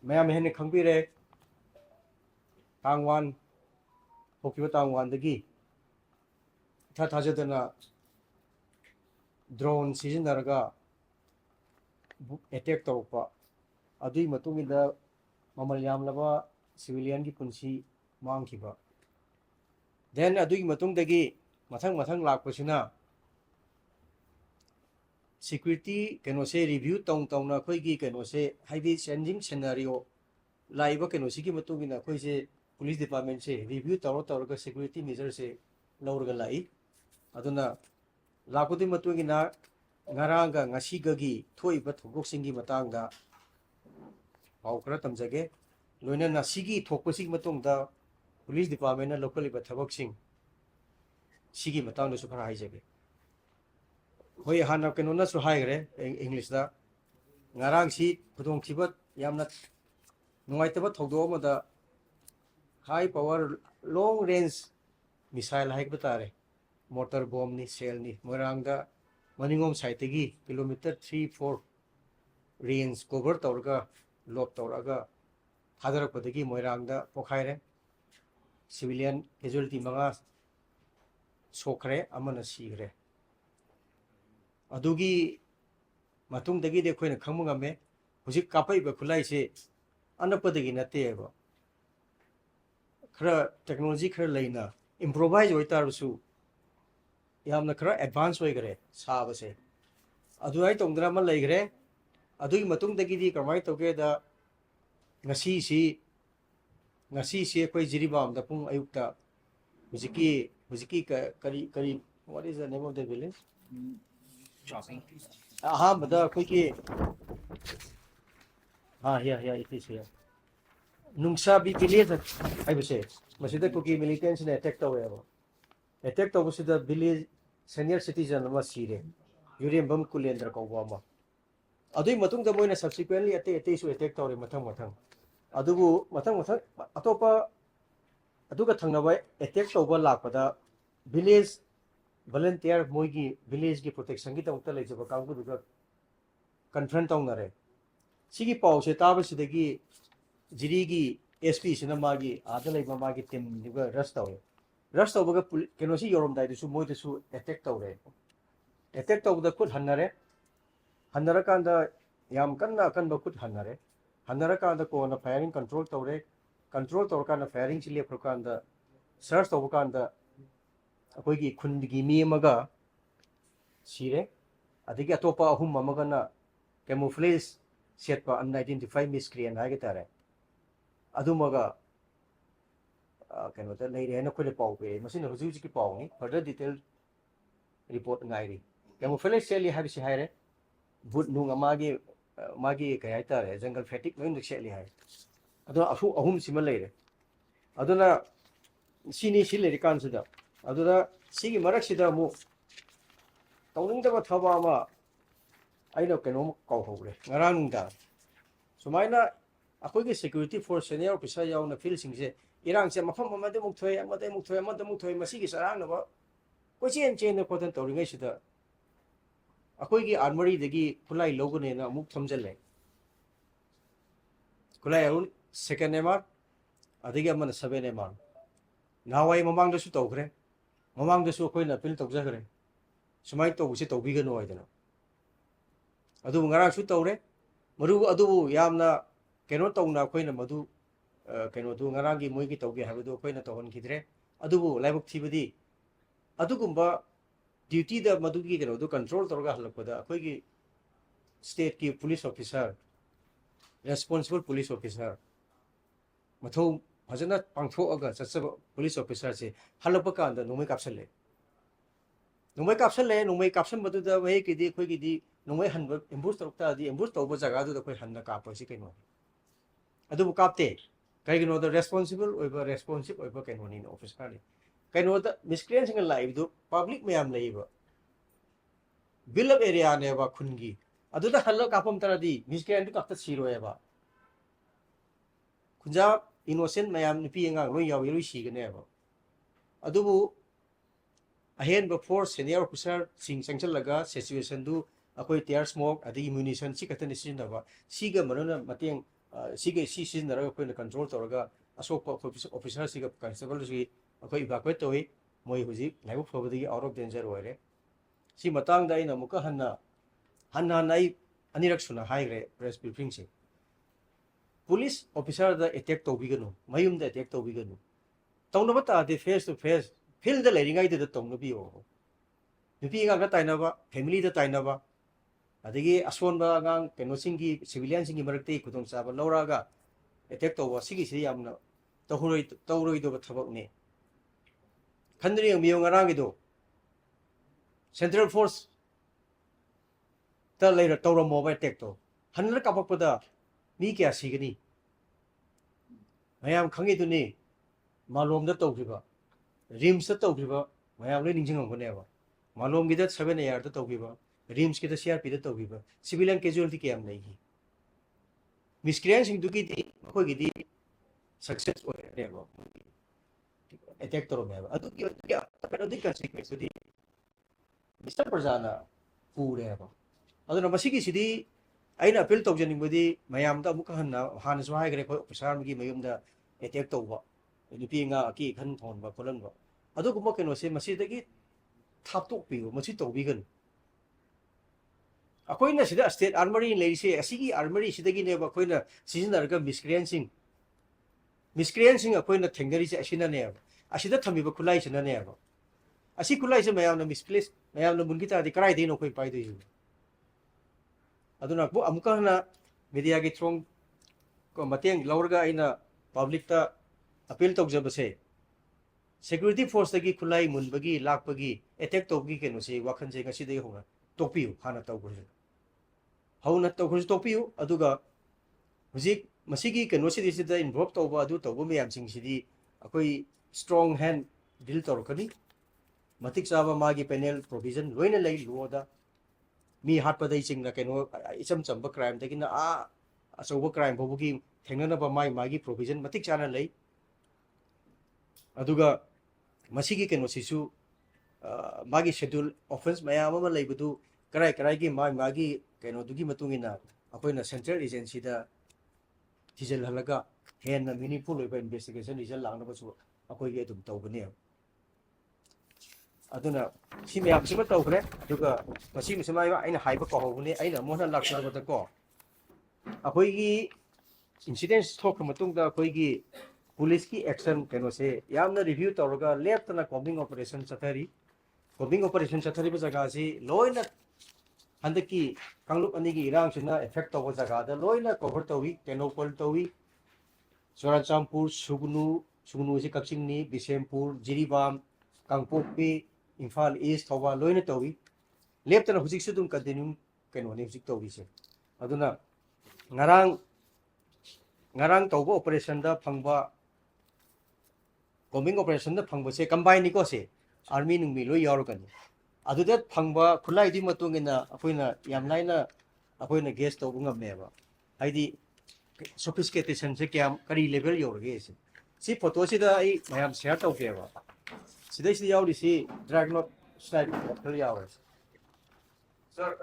Ma'am हेन खंबीरे तांगवान होकिबा तांगवानदगी इथा थाजदना ड्रोन सिजनरगा अटैक तौरपा अदुई मतुंगिदा ममल यामलबा सिविलियन की पुंसी मांगखिबा देन अदुई मतुंगदगी मथंग मथंग लाकपसिना सिक्योरिटी कनोसे रिव्यू तौं तौना अखोइगी कनोसे हाइदि चेंजिंग सिनेरियो लाइव कनोसिगी मतुंगिना अखोइसे पुलिस डिपार्टमेंट से रिव्यू तौर तौरगा सिक्योरिटी मेजर से लौरगा लाई अदुना लापुदी मतुंगिना ngaranga ngasigagi thoiba thogoksingi matangda paukra tamjage loina nasigi thokpasig matungda police department na local iba thaboksing sigi matangda su khara haijage hoi hana kenona su haigre english da ngarang si khudong thiba yamna nungaitaba thogdo amada high power long range missile haik batare mortar bomb ni cell ni morangda मनिंगोम साइटगी kilometre 3-4 range cover तौरगा lock तौरगा थादरपदगी मोइरांगदा पोखाइरे civilian casualty मंगा सोखरे अमना सीगरे अदुगी मतुंगदगी दे खोइना खंगमंगमे हुजिक कापैबा खुलाइसे अनपदगी नतेबा खरा टेक्नोलॉजी खरा लेना इम्प्रोवाइज होइतारसु यामना खरा एडवांस होइगरे साबसे अदुआई तोंगदरा मन लेगरे अदुई मतुंगदगिदी कमाई तोगेदा ngasi si koi jiribam da pung ayukta hujiki kari what is the name of the village shopping. aha bada koi ki ha here it is here nungsa bi village ai bose masida ko ki militants ne attack tawe ba attack taw sida village senior citizen ama sire yurem bam kulendra ko ba ma adui matung da moina subsequently ate su attack tawre mathang adubu mathang atopa aduga thangnabai attack tawba lakpada village volunteer moigi village ki protection ki tawta lejaba kangbu duga confront tawnare sigi pause taba sidagi jirigi sp sina magi adalai magi team duga rush tawba kenosi yorom dai su moide su attack tawre attack tawda kut hannara kanda yam kanna kan bakut hannara kanda ko na firing control tawre kana firing chile prokanda search tawba kanda akoigi khundigi mi amaga sire adigi atopa ahum amaga na camouflage set pa unidentified miscreant hagetare adumaga kano ta leire na khole pau pe masina huji ki pau ni further detail report ngairi camouflage seli habisi haire but nung magi kaya tare jungle fatigue loin dik seli hai adu ahum sima leire aduna sini sileri kansida aduna sigi marak sida mu tawning da thaba ma aino keno kau hogre ngarang da sumaina akogi security force senior officer yauna field singse irang se mafam amade mukthoi masigi sarang na ba kochen chen ko tan tawringai sida akoigi armory dagi kulai logone na muk thamjale kulai arun second emar adigi amana 7 emar nawai mamang da su tawgre mamang da su koi na pil tawjagre sumai tawse tawbigano aidana adu ngarang su tawre maru adu yamna keno tawna koina madu keno du ngarangi moigi tawge habadu koina tawon khidre adu laibuk thibadi adu gumba duty da madu ki keno du control torga halakpada koigi state ki police officer responsible police officer mathau phajana pangtho aga chatsaba police officer se halapa kanda numai kapsale numai kapsan madu da wei kidi koigi di numai hanba ambush torta di ambush tawba jaga du da koi hanna ka pa si keno adu kapte kai keno da responsible oiba keno ni officer ni keno da miscreant single live du public mayam leiba bill of area ne ba khungi adu da hallo kapam tara di miscreant du kapta siro eba kunja innocent mayam ni pi nga loi yawi loi sigane ba adu bu ahen ba force senior officer sing sanction laga situation du akoi tear smoke adi munition si katani sin da ba siga maruna mateng ꯁꯤꯒꯤ ꯁꯤ ꯁꯤꯖꯤꯟꯅꯔꯒ ꯑꯩꯈꯣꯏꯅ control ꯇꯧꯔꯒ ꯑꯁꯣꯛꯄ ꯑꯣꯐꯤꯁꯥꯔꯁꯤꯒ ꯀꯟꯁꯇꯦꯕꯜꯁꯤꯒꯤ ꯑꯩꯈꯣꯏ ꯏꯚꯥꯀ꯭ꯋꯦꯠ ꯇꯧꯏ ꯃꯣꯏ ꯍꯧꯖꯤꯛ ꯂꯥꯏꯕꯛ ꯐꯕꯗꯒꯤ ꯑꯥꯎꯠ ꯑꯣꯐ ꯗꯦꯟꯖꯔ ꯑꯣꯏꯔꯦ ꯁꯤ ꯃꯇꯥꯡꯗ ꯑꯩꯅ ꯑꯃꯨꯛꯀ ꯍꯟꯅ ꯑꯩ ꯑꯅꯤꯔꯛ ꯁꯨꯅ ꯍꯥꯏꯈ꯭ꯔꯦ ꯄ꯭ꯔꯦꯁ ꯕ꯭ꯔꯤꯐꯤꯡꯁꯦ ꯄꯨꯂꯤꯁ ꯑꯣꯐꯤꯁꯥꯔꯗ ꯑꯦꯇꯦꯛ ꯇꯧꯕꯤꯒꯅꯨ ꯃꯌꯨꯝꯗ ꯑꯦꯇꯦꯛ ꯇꯧꯕꯤꯒꯅꯨ ꯇꯧꯅꯕ ꯇꯥꯔꯗꯤ ꯐꯦꯁ ꯇꯨ ꯐꯦꯁ ꯐꯤꯜꯗ ꯂꯩꯔꯤꯉꯩꯗꯨꯗ ꯇꯧꯅꯕꯤꯌꯣ ꯅꯨꯄꯤ ꯑꯉꯥꯡꯗ ꯇꯥꯏꯅꯕ ꯐꯦꯃꯤꯂꯤꯗ ꯇꯥꯏꯅꯕ ꯑꯗꯒꯤ ꯑꯁꯣꯟꯕ ꯑꯉꯥꯡ ꯀꯩꯅꯣꯁꯤꯡꯒꯤ ꯁꯤꯚꯤꯂꯤꯌꯟꯁꯤꯡꯒꯤ ꯃꯔꯛꯇꯒꯤ ꯈꯨꯗꯣꯡꯆꯥꯕ ꯂꯧꯔꯛꯑꯒ ꯑꯦꯇꯦꯛ ꯇꯧꯕ ꯁꯤꯒꯤꯁꯤ ꯌꯥꯝꯅ ꯇꯧꯔꯣꯏꯗꯕ ꯊꯕꯛꯅꯤ ꯈꯟꯗꯨꯅ ꯌꯦꯡꯕꯤꯌꯨ ꯉꯔꯥꯡꯒꯤꯗꯣ ꯁꯦꯟꯇ꯭ꯔꯦꯜ ꯐꯣꯔꯁꯇ ꯂꯩꯔ ꯇꯧꯔꯝꯃꯣꯕ ꯑꯦꯇꯦꯛꯇꯣ ꯍꯟꯅ ꯀꯥꯞꯄꯛꯄꯗ ꯃꯤ ꯀꯌꯥ ꯁꯤꯒꯅꯤ ꯃꯌꯥꯝ ꯈꯪꯉꯤꯗꯨꯅꯤ ꯃꯥꯂꯣꯝꯗ ꯇꯧꯈꯤꯕ ꯔꯤꯝꯁꯇ ꯇꯧꯈꯤꯕ ꯃꯌꯥꯝ ꯂꯣꯏ ꯅꯤꯡꯁꯤꯡꯉꯝꯒꯅꯦꯕ ꯃꯥꯂꯣꯝꯒꯤꯗ 7 ARꯗ ꯇꯧꯈꯤꯕ ꯔꯤꯝꯁꯀꯤꯗ CRPꯗ ꯇꯧꯈꯤꯕ ꯁꯤꯚꯤꯂꯤꯌꯟ ꯀꯦꯖꯨꯋꯦꯜꯇꯤ ꯀꯌꯥꯝ ꯂꯩꯈꯤ ꯃꯤꯁꯀ꯭ꯔꯤꯌꯦꯟꯁꯤꯡꯗꯨꯒꯤꯗꯤ ꯑꯩꯈꯣꯏꯒꯤꯗꯤ ꯁꯛꯁꯦꯁ ꯑꯣꯏꯔꯅꯦꯕ ꯑꯦꯇꯦꯛ ꯇꯧꯔꯝꯃꯦꯕ ꯑꯗꯨꯒꯤ ꯀꯩꯅꯣꯗꯤ ꯀꯟꯁꯤꯀ꯭ꯋꯦꯟꯁꯇꯨꯗꯤ ꯃꯤꯁꯇꯔ ꯄ꯭ꯔꯖꯥꯅ ꯄꯨꯔꯦꯕ ꯑꯗꯨꯅ ꯃꯁꯤꯒꯤꯁꯤꯗꯤ ꯑꯩꯅ ꯑꯄꯤꯜ ꯇꯧꯖꯅꯤꯡꯕꯗꯤ ꯃꯌꯥꯝꯗ ꯑꯃꯨꯛꯀ ꯍꯥꯟꯅꯁꯨ ꯍꯥꯏꯈ꯭ꯔꯦ ꯑꯩꯈꯣꯏ ꯑꯣꯐꯤꯁꯥꯔ ꯑꯃꯒꯤ ꯃꯌꯨꯝꯗ ꯑꯦꯇꯦꯛ ꯇꯧꯕ ꯅꯨꯄꯤ ꯑꯉꯥꯡ ꯑꯀꯤ ꯑꯈꯟ ꯊꯣꯟꯕ ꯈꯣꯠꯍꯟꯕ ꯑꯗꯨꯒꯨꯝꯕ ꯀꯩꯅꯣꯁꯦ ꯃꯁꯤꯗꯒꯤ ꯊꯥꯞꯇꯣꯛꯄꯤꯌꯨ ꯃꯁꯤ ꯇꯧꯕꯤꯒꯅꯨ ꯑꯩꯈꯣꯏꯅ ꯁꯤꯗ ꯁ꯭ꯇꯦꯠ ꯑꯥꯔꯃꯔꯤ ꯂꯩꯔꯤꯁꯦ ꯑꯁꯤꯒꯤ ꯑꯥꯔꯃꯔꯤꯁꯤꯗꯒꯤꯅꯦꯕ ꯑꯩꯈꯣꯏꯅ ꯁꯤꯖꯤꯟꯅꯔꯒ ꯃꯤꯁꯀ꯭ꯔꯤꯌꯦꯟꯁꯤꯡ ꯑꯩꯈꯣꯏꯅ ꯊꯦꯡꯅꯔꯤꯁꯦ ꯑꯁꯤꯅꯅꯦꯕ ꯑꯁꯤꯗ ꯊꯝꯃꯤꯕ ꯈꯨꯠꯂꯥꯏꯁꯤꯅꯅꯦꯕ ꯑꯁꯤ ꯈꯨꯠꯂꯥꯏꯁꯦ ꯃꯌꯥꯝꯅ ꯃꯤꯁꯄ꯭ꯂꯦꯁ ꯃꯌꯥꯝꯅ ꯃꯨꯟꯈꯤ ꯇꯥꯔꯗꯤ ꯀꯗꯥꯏꯗꯒꯤꯅꯣ ꯑꯩꯈꯣꯏ ꯄꯥꯏꯗꯣꯏꯁꯤ ꯑꯗꯨꯅ ꯑꯃꯨꯛꯀ ꯍꯟꯅ ꯃꯤꯗꯤꯌꯥꯒꯤ ꯊ꯭ꯔꯣꯡ ꯃꯇꯦꯡ ꯂꯧꯔꯒ ꯑꯩꯅ ꯄꯕ꯭ꯂꯤꯛꯇ ꯑꯄꯤꯜ ꯇꯧꯖꯕꯁꯦ ꯁꯦꯀ꯭ꯌꯨꯔꯤꯇꯤ ꯐꯣꯔꯁꯇꯒꯤ ꯈꯨꯠꯂꯥꯏ ꯃꯨꯟꯕꯒꯤ ꯂꯥꯛꯄꯒꯤ ꯑꯦꯇꯦꯛ ꯇꯧꯕꯒꯤ ꯀꯩꯅꯣꯁꯤ ꯋꯥꯈꯜꯁꯦ ꯉꯁꯤꯗꯒꯤ ꯍꯧꯅ ꯇꯣꯛꯄꯤꯌꯨ ꯍꯥꯟꯅ ꯇꯧꯈ꯭ꯔꯁꯨ ꯍꯧꯅ ꯇꯧꯈ꯭ꯔꯁꯨ ꯇꯣꯛꯄꯤꯌꯨ ꯑꯗꯨꯒ ꯍꯧꯖꯤꯛ ꯃꯁꯤꯒꯤ ꯀꯩꯅꯣꯁꯤꯗꯩꯁꯤꯗ ꯏꯟꯚꯣꯜꯞ ꯇꯧꯕ ꯑꯗꯨ ꯇꯧꯕ ꯃꯌꯥꯝꯁꯤꯡꯁꯤꯗꯤ ꯑꯩꯈꯣꯏ ꯁ꯭ꯇ꯭ꯔꯣꯡ ꯍꯦꯟ ꯗꯤꯜ ꯇꯧꯔꯛꯀꯅꯤ ꯃꯇꯤꯛ ꯆꯥꯕ ꯃꯥꯒꯤ ꯄꯦꯅꯦꯜ ꯄ꯭ꯔꯣꯚꯤꯖꯟ ꯂꯣꯏꯅ ꯂꯩ ꯂꯣꯗ ꯃꯤ ꯍꯥꯠꯄꯗꯩ ꯆꯤꯡꯅ ꯀꯩꯅꯣ ꯏꯆꯝ ꯆꯝꯕ ꯀ꯭ꯔꯥꯏꯝꯗꯒꯤꯅ ꯑꯆꯧꯕ ꯀ꯭ꯔꯥꯏꯝ ꯐꯥꯎꯕꯒꯤ ꯊꯦꯡꯅꯅꯕ ꯃꯥꯒꯤ ꯄ꯭ꯔꯣꯚꯤꯖꯟ ꯃꯇꯤꯛ ꯆꯥꯅ ꯂꯩ ꯑꯗꯨꯒ ꯃꯁꯤꯒꯤ ꯀꯩꯅꯣꯁꯤꯁꯨ ꯃꯥꯒꯤ ꯁꯦꯗ꯭ꯌꯨꯜ ꯑꯣꯐꯦꯟꯁ ꯃꯌꯥꯝ ꯑꯃ ꯂꯩꯕꯗꯨ ꯀꯔꯥꯏꯒꯤ ꯃꯥꯒꯤ ꯀꯩꯅꯣꯗꯨꯒꯤ ꯃꯇꯨꯡ ꯏꯟꯅ ꯑꯩꯈꯣꯏꯅ ꯁꯦꯟꯇ꯭ꯔꯦꯜ ꯑꯦꯖꯦꯟꯁꯤꯗ ꯊꯤꯖꯤꯜꯍꯜꯂꯒ ꯍꯦꯟꯅ ꯃꯤꯅꯤꯡꯐꯨꯜ ꯑꯣꯏꯕ ꯏꯟꯚꯦꯁꯇꯤꯒꯦꯁꯟ ꯔꯤꯖꯜ ꯂꯥꯛꯅꯕꯁꯨ ꯑꯩꯈꯣꯏꯒꯤ ꯑꯗꯨꯝ ꯇꯧꯒꯅꯦꯕ ꯑꯗꯨꯅ ꯁꯤ ꯃꯌꯥꯝꯁꯤꯃ ꯇꯧꯈ꯭ꯔꯦ ꯑꯗꯨꯒ ꯃꯁꯤꯃꯁꯨ ꯑꯩꯅ ꯍꯥꯏꯕ ꯀꯥꯎꯍꯧꯕꯅꯤ ꯑꯩꯅ ꯑꯃꯨꯛ ꯍꯟꯅ ꯂꯥꯛꯆꯔꯕꯗꯀꯣ ꯑꯩꯈꯣꯏꯒꯤ ꯏꯟꯁꯤꯗꯦꯟꯁ ꯊꯣꯛꯈ꯭ꯔ ꯃꯇꯨꯡꯗ ꯑꯩꯈꯣꯏꯒꯤ ꯄꯨꯂꯤꯁꯀꯤ ꯑꯦꯛꯁꯟ ꯀꯩꯅꯣꯁꯦ ꯌꯥꯝꯅ ꯔꯤꯚ꯭ꯌꯨ ꯇꯧꯔꯒ ꯂꯦꯞꯇꯅ ꯀꯣꯝꯕꯤꯡ ꯑꯣꯄꯔꯦꯁꯟ ꯆꯠꯊꯔꯤ ꯀꯣꯝꯕꯤꯡ ꯑꯣꯄꯔꯦꯁꯟ ꯆꯠꯊꯔꯤꯕ ꯖꯒꯥꯁꯤ ꯂꯣꯏꯅ ꯍꯟꯗꯛꯀꯤ ꯀꯥꯡꯂꯨꯞ ꯑꯅꯤꯒꯤ ꯏꯔꯥꯡꯁꯤꯅ ꯑꯦꯐꯦꯛ ꯇꯧꯕ ꯖꯒꯥꯗ ꯂꯣꯏꯅ ꯀꯣꯚꯔ ꯇꯧꯏ ꯇꯦꯡꯅꯧꯄꯜ ꯇꯧꯏ ꯆꯨꯔꯆꯥꯟꯄꯨꯔ ꯁꯨꯒꯅꯨꯁꯤ ꯀꯛꯆꯤꯡꯅꯤ ꯕꯤꯁꯦꯝꯄꯨꯔ ꯖꯤꯔꯤꯕꯥꯝ ꯀꯥꯡꯄꯣꯛꯄꯤ ꯏꯝꯐꯥꯜ ꯏꯁ ꯊꯧꯕꯥꯜ ꯂꯣꯏꯅ ꯇꯧꯏ ꯂꯦꯞꯇꯅ ꯍꯧꯖꯤꯛꯁꯨ ꯑꯗꯨꯝ ꯀꯟꯇꯤꯅ꯭ꯌꯨ ꯀꯩꯅꯣꯅꯤ ꯍꯧꯖꯤꯛ ꯇꯧꯔꯤꯁꯦ ꯑꯗꯨꯅ ꯉꯔꯥꯡ ꯇꯧꯕ ꯑꯣꯄꯔꯦꯁꯟꯗ ꯐꯪꯕ ꯀꯣꯝꯕꯤꯡ ꯑꯣꯄꯔꯦꯁꯟꯗ ꯐꯪꯕꯁꯦ ꯀꯝꯕꯥꯏꯟꯅꯤꯀꯣ ꯁꯦ ꯑꯥꯔꯃꯤ ꯅꯨꯡꯃꯤ ꯂꯣꯏ ꯌꯥꯎꯔꯛꯀꯅꯤ ꯑꯗꯨꯗ ꯐꯪꯕ ꯈꯨꯠꯂꯥꯏꯗꯨꯒꯤ ꯃꯇꯨꯡ ꯏꯟꯅ ꯑꯩꯈꯣꯏꯅ ꯌꯥꯝ ꯂꯥꯏꯅ ꯑꯩꯈꯣꯏꯅ ꯒꯦꯁ ꯇꯧꯕ ꯉꯝꯃꯦꯕ ꯍꯥꯏꯗꯤ ꯁꯣꯐꯤꯁꯀꯦꯇꯦꯁꯟꯁꯦ ꯀꯔꯤ ꯂꯦꯚꯦꯜ ꯌꯧꯔꯒꯦ ꯁꯤ ꯐꯣꯇꯣꯁꯤꯗ ꯑꯩ ꯃꯌꯥꯝ ꯁꯤꯌꯥꯔ ꯇꯧꯒꯦꯕ ꯁꯤꯗꯩꯁꯤꯗ ꯌꯥꯎꯔꯤꯁꯤ ꯗ꯭ꯔꯥꯒꯅꯣꯠ ꯁ꯭ꯅꯥꯏꯞ ꯈꯔ ꯌꯥꯎꯔꯦ Sir,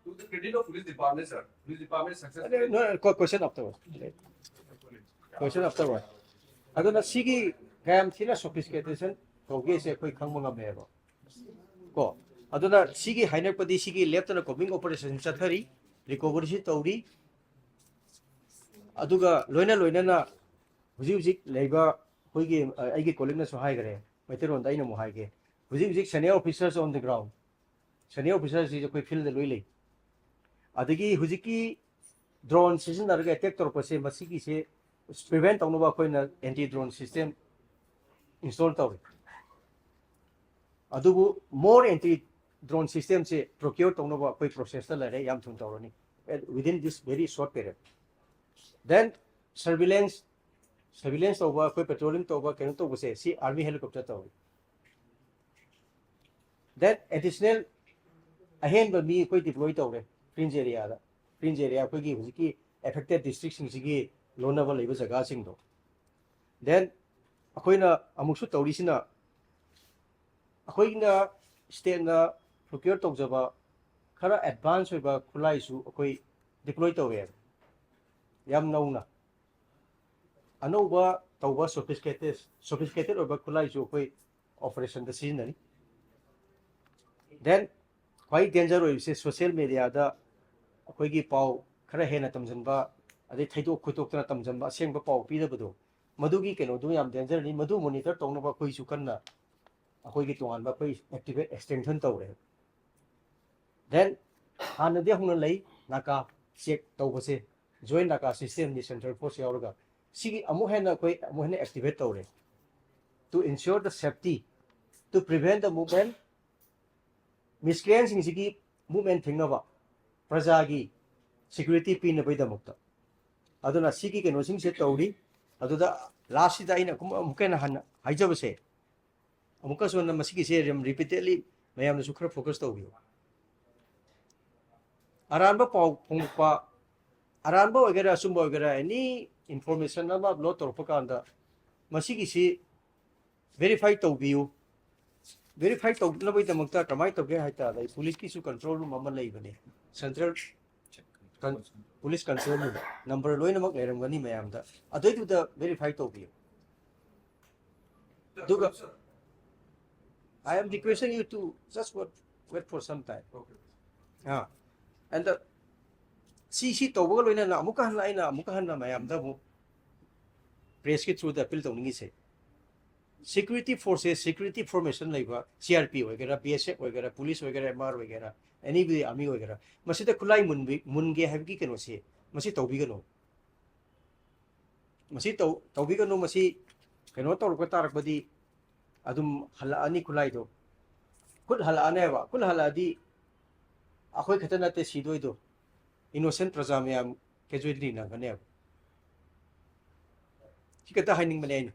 to the credit of police department, sir, police department successfully. No, question afterward. Question afterward. ꯑꯗꯨꯅ ꯁꯤꯒꯤ ꯀꯌꯥꯝ ꯊꯤꯅ ꯁꯣꯐꯤꯁꯀꯦꯇꯦꯁꯟ ꯇꯧꯒꯦꯁꯦ ꯑꯩꯈꯣꯏ ꯈꯪꯕ ꯉꯝꯃꯦꯕ ꯀꯣ ꯑꯗꯨꯅ ꯁꯤꯒꯤ ꯍꯥꯏꯅꯔꯛꯄꯗꯤ ꯁꯤꯒꯤ ꯂꯦꯞꯇꯅ ꯀꯣꯝꯕꯤꯡ ꯑꯣꯄꯔꯦꯁꯟ ꯆꯠꯊꯔꯤ ꯔꯤꯀꯣꯚꯔꯤꯁꯤ ꯇꯧꯔꯤ ꯑꯗꯨꯒ ꯂꯣꯏꯅꯅ ꯍꯧꯖꯤꯛ ꯂꯩꯕ ꯑꯩꯈꯣꯏꯒꯤ ꯑꯩꯒꯤ ꯀꯣꯂꯤꯛꯅꯁꯨ ꯍꯥꯏꯈ꯭ꯔꯦ ꯃꯩꯇꯩꯔꯣꯟꯗ ꯑꯩꯅ ꯑꯃꯨꯛ ꯍꯥꯏꯒꯦ ꯍꯧꯖꯤꯛ ꯁꯦꯅꯤꯌꯔ ꯑꯣꯐꯤꯁꯔꯁ ꯑꯣꯟ ꯗ ꯒ꯭ꯔꯥꯎꯟ ꯁꯦꯅꯤꯌꯔ ꯑꯣꯐꯤꯁꯔꯁꯤ ꯑꯩꯈꯣꯏ ꯐꯤꯜꯗ ꯂꯣꯏ ꯂꯩ ꯑꯗꯒꯤ ꯍꯧꯖꯤꯛꯀꯤ ꯗ꯭ꯔꯣꯟ ꯁꯤꯖꯤꯟꯅꯔꯒ ꯑꯦꯇꯦꯛ ꯇꯧꯔꯛꯄꯁꯦ ꯃꯁꯤꯒꯤꯁꯦ ꯄ꯭ꯔꯤꯚꯦꯟ ꯇꯧꯅꯕ ꯑꯩꯈꯣꯏꯅ ꯑꯦꯟꯇꯤ ꯗ꯭ꯔꯣꯟ ꯁꯤꯁꯇꯦꯝ ꯏꯟꯁꯇꯣꯜ ꯇꯧꯔꯤ ꯑꯗꯨꯕꯨ ꯃꯣꯔ ꯑꯦꯟꯇꯤ ꯗ꯭ꯔꯣꯟ ꯁꯤꯁꯇꯦꯝꯁꯦ ꯄ꯭ꯔꯣꯀ꯭ꯌꯣꯔ ꯇꯧꯅꯕ ꯑꯩꯈꯣꯏ ꯄ꯭ꯔꯣꯁꯦꯁꯇ ꯂꯩꯔꯦ ꯌꯥꯝ ꯊꯨꯅ ꯇꯧꯔꯅꯤ within this very short period then surveillance ꯇꯧꯕ ꯑꯩꯈꯣꯏ ꯄꯦꯇ꯭ꯔꯣꯂꯤꯡ ꯇꯧꯕ ꯀꯩꯅꯣ ꯇꯧꯕꯁꯦ ꯁꯤ ꯑꯥꯔꯃꯤ ꯍꯦꯂꯤꯀꯣꯞꯇꯔ ꯇꯧꯏ ꯗꯦꯟ ꯑꯦꯗꯤꯁꯅꯦꯜ ꯑꯍꯦꯟꯕ ꯃꯤ ꯑꯩꯈꯣꯏ ꯗꯤꯄ꯭ꯂꯣꯏ ꯇꯧꯔꯦ ꯐ꯭ꯔꯤꯟꯖ ꯑꯦꯔꯤꯌꯥꯗ ꯐ꯭ꯔꯤꯟꯖ ꯑꯦꯔꯤꯌꯥ ꯑꯩꯈꯣꯏꯒꯤ ꯍꯧꯖꯤꯛꯀꯤ ꯑꯦꯐꯦꯛꯇꯦꯠ ꯗꯤꯁꯇ꯭ꯔꯤꯛꯁꯤꯡꯁꯤꯒꯤ ꯂꯣꯟꯅꯕ ꯂꯩꯕ ꯖꯒꯥꯁꯤꯡꯗꯣ ꯗꯦꯟ ꯑꯩꯈꯣꯏꯅ ꯑꯃꯨꯛꯁꯨ ꯇꯧꯔꯤꯁꯤꯅ ꯑꯩꯈꯣꯏꯅ ꯁ꯭ꯇꯦꯠꯅ ꯄ꯭ꯔꯣꯀ꯭ꯌꯣꯔ ꯇꯧꯖꯕ ꯈꯔ ꯑꯦꯗꯚꯥꯟꯁ ꯑꯣꯏꯕ ꯈꯨꯠꯂꯥꯏꯁꯨ ꯑꯩꯈꯣꯏ ꯗꯤꯄ꯭ꯂꯣꯏ ꯇꯧꯋꯦꯕ ꯌꯥꯝ ꯅꯧꯅ ꯑꯅꯧꯕ ꯇꯧꯕ sophisticated ꯑꯣꯏꯕ ꯈꯨꯠꯂꯥꯏꯁꯨ ꯑꯩꯈꯣꯏ ꯑꯣꯄꯔꯦꯁꯟꯗ ꯁꯤꯖꯤꯟꯅꯔꯤ ꯗꯦꯟ ꯈ꯭ꯋꯥꯏ ꯗꯦꯟꯖꯔ ꯑꯣꯏꯕꯁꯦ ꯁꯣꯁꯤꯌꯦꯜ ꯃꯦꯗꯤꯌꯥꯗ ꯑꯩꯈꯣꯏꯒꯤ ꯄꯥꯎ ꯈꯔ ꯍꯦꯟꯅ ꯇꯝꯁꯤꯟꯕ ꯑꯗꯩ ꯊꯩꯗꯣꯛ ꯈꯣꯏꯗꯣꯛꯇꯅ ꯇꯝꯁꯤꯟꯕ ꯑꯁꯦꯡꯕ ꯄꯥꯎ ꯄꯤꯗꯕꯗꯣ ꯃꯗꯨꯒꯤ ꯀꯩꯅꯣꯗꯨ ꯌꯥꯝ ꯗꯦꯟꯖꯔꯅꯤ ꯃꯗꯨ ꯃꯣꯅꯤꯇꯔ ꯇꯧꯅꯕ ꯑꯩꯈꯣꯏꯁꯨ ꯀꯟꯅ ꯑꯩꯈꯣꯏꯒꯤ ꯇꯣꯉꯥꯟꯕ ꯑꯩꯈꯣই ꯑꯦꯛꯇꯤꯚꯦꯠ ꯑꯦꯛꯁꯇꯦꯟꯁꯟ ꯇꯧꯔꯦ ꯗꯦꯟ ꯍꯥꯟꯅꯗꯤ ꯍꯧꯅ ꯂꯩ ꯅꯥꯀꯥ ꯆꯦꯛ ꯇꯧꯕꯁꯦ ꯖꯣꯏꯟ ꯅꯥꯀꯥ ꯁꯤꯁꯇꯦꯝꯒꯤ ꯁꯦꯟꯇ꯭ꯔꯦꯜ ꯐꯣꯔꯁ ꯌꯥꯎꯔꯒ ꯁꯤꯒꯤ ꯑꯃꯨꯛ ꯍꯦꯟꯅ ꯑꯦꯛꯇꯤꯚꯦꯠ ꯇꯧꯔꯦ ꯇꯨ ꯏꯟꯁꯤꯌꯣꯔ ꯗ ꯁꯦꯐꯇꯤ ꯇꯨ ꯄ꯭ꯔꯤꯚꯦꯟ ꯗ ꯃꯨꯚꯃꯦꯟ ꯃꯤꯁꯀ꯭ꯔꯤꯌꯦꯟꯁꯤꯡꯁꯤꯒꯤ ꯃꯨꯚꯃꯦꯟ ꯊꯤꯡꯅꯕ ꯄ꯭ꯔꯖꯥꯒꯤ ꯁꯦꯀ꯭ꯌꯨꯔꯤꯇꯤ ꯄꯤꯅꯕꯒꯤꯗꯃꯛꯇ ꯑꯗꯨꯅ ꯁꯤꯒꯤ ꯀꯩꯅꯣꯁꯤꯡꯁꯦ ꯇꯧꯔꯤ ꯑꯗꯨꯗ ꯂꯥꯁꯁꯤꯗ ꯑꯩꯅ ꯑꯃꯨꯛꯀ ꯍꯦꯟꯅ ꯍꯥꯏꯖꯕꯁꯦ ꯑꯃꯨꯛꯀꯁꯨ ꯍꯟꯅ ꯃꯁꯤꯒꯤꯁꯦ ꯔꯤꯄꯤꯇꯦꯗꯂꯤ ꯃꯌꯥꯝꯅꯁꯨ ꯈꯔ ꯐꯣꯀꯁ ꯇꯧꯕꯤꯌꯨ ꯑꯔꯥꯟꯕ ꯄꯥꯎ ꯐꯣꯡꯗꯣꯛꯄ ꯑꯔꯥꯟꯕ ꯑꯣꯏꯒꯦꯔꯥ ꯑꯆꯨꯝꯕ ꯑꯣꯏꯒꯦꯔꯥ ꯑꯦꯅꯤ ꯏꯟꯐꯣꯔꯃꯦꯁꯟ ꯑꯃ ꯂꯣꯗ ꯇꯧꯔꯛꯄ ꯀꯥꯟꯗ ꯃꯁꯤꯒꯤꯁꯤ ꯚꯦꯔꯤꯐꯥꯏ ꯇꯧꯕꯤꯌꯨ ꯚꯦꯔꯤꯐꯥꯏ ꯇꯧꯅꯕꯒꯤꯗꯃꯛꯇ ꯀꯃꯥꯏꯅ ꯇꯧꯒꯦ ꯍꯥꯏ ꯇꯥꯔꯗ ꯄꯨꯂꯤꯁꯀꯤꯁꯨ ꯀꯟꯇ꯭ꯔꯣꯜ ꯔꯨꯝ ꯑꯃ ꯂꯩꯕꯅꯤ central police control room number ꯂꯣꯏꯅꯃꯛ ꯂꯩꯔꯝꯒꯅꯤ ꯃꯌꯥꯝꯗ ꯑꯗꯨꯏꯗꯨꯗ ꯚꯦꯔꯤꯐꯥꯏ ꯇꯧꯕꯤꯌꯨ Sir, sir. I am requesting you to just wait for some time. Okay. And ꯁꯤ ꯇꯧꯕꯒ ꯂꯣꯏꯅꯅ ꯑꯃꯨꯛꯀ ꯍꯟꯅ ꯑꯩꯅ ꯑꯃꯨꯛꯀ ꯍꯟꯅ ꯃꯌꯥꯝꯗ ꯑꯃꯨꯛ ꯄ꯭ꯔꯦꯁꯀꯤ ꯊ꯭ꯔꯨꯗ appeal ꯇꯧꯅꯤꯡꯉꯤꯁꯦ security forces security formation ꯂꯩꯕ CRP ꯑꯣꯏꯒꯦꯔꯥ BSF ꯑꯣꯏꯒꯦꯔꯥ ꯄꯨꯂꯤꯁ ꯑꯣꯏꯒꯦꯔꯥ MR ꯑꯣꯏꯒꯦꯔꯥ ꯑꯦꯅꯤꯕꯤ ꯑꯥꯔꯃꯤ ꯑꯣꯏꯒꯦꯔꯥ ꯃꯁꯤꯗ ꯈꯨꯠꯂꯥꯏ ꯃꯨꯟꯒꯦ ꯍꯥꯏꯕꯒꯤ ꯀꯩꯅꯣꯁꯦ ꯃꯁꯤ ꯇꯧꯕꯤꯒꯅꯨ ꯃꯁꯤ ꯇꯧꯕꯤꯒꯅꯨ ꯃꯁꯤ ꯀꯩꯅꯣ ꯇꯧꯔꯛꯄ ꯇꯥꯔꯛꯄꯗꯤ ꯑꯗꯨꯝ ꯍꯜꯂꯛꯑꯅꯤ ꯈꯨꯠꯂꯥꯏꯗꯣ ꯈꯨꯠ ꯍꯜꯂꯛꯑꯅꯦꯕ ꯈꯨꯠ ꯍꯜꯂꯛꯑꯗꯤ ꯑꯩꯈꯣꯏ ꯈꯛꯇ ꯅꯠꯇꯦ ꯁꯤꯗꯣꯏꯗꯣ ꯏꯅꯣꯁꯦꯟ ꯄ꯭ꯔꯖꯥ ꯃꯌꯥꯝ ꯀꯦꯖꯨꯋꯦꯂꯤꯇꯤ ꯅꯪꯒꯅꯦꯕ ꯁꯤ ꯈꯛꯇ ꯍꯥꯏꯅꯤꯡꯕꯅꯦ ꯑꯩꯅ